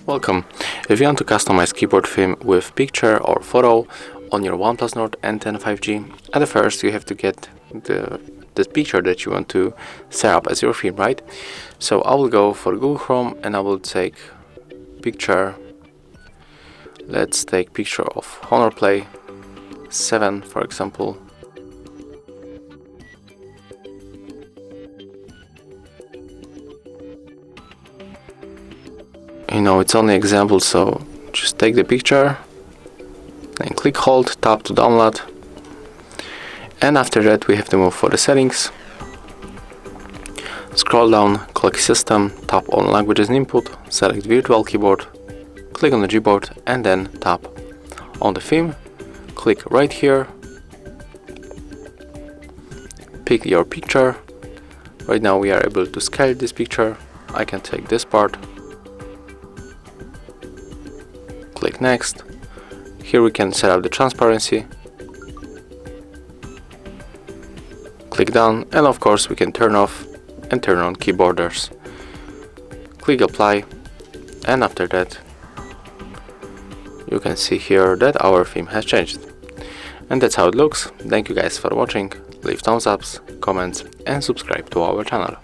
Welcome. If you want to customize keyboard theme with picture or photo on your OnePlus Nord N10 5G, at first you have to get the picture that you want to set up as your theme, right? So I will go for Google Chrome and I will take picture. Let's take picture of Honor Play 7, for example. You know, it's only example, so just take the picture and click hold, tap to download, and after that we have to move for the settings, scroll down, click system, tap on languages and input, select virtual keyboard, click on the Gboard and then tap on the theme, click right here, pick your picture. Right now we are able to scale this picture. I can take this part, click next. Here we can set up the transparency, click done, and of course we can turn off and turn on key borders. Click apply, and after that you can see here that our theme has changed. And that's how it looks. Thank you guys for watching. Leave thumbs ups, comments and subscribe to our channel.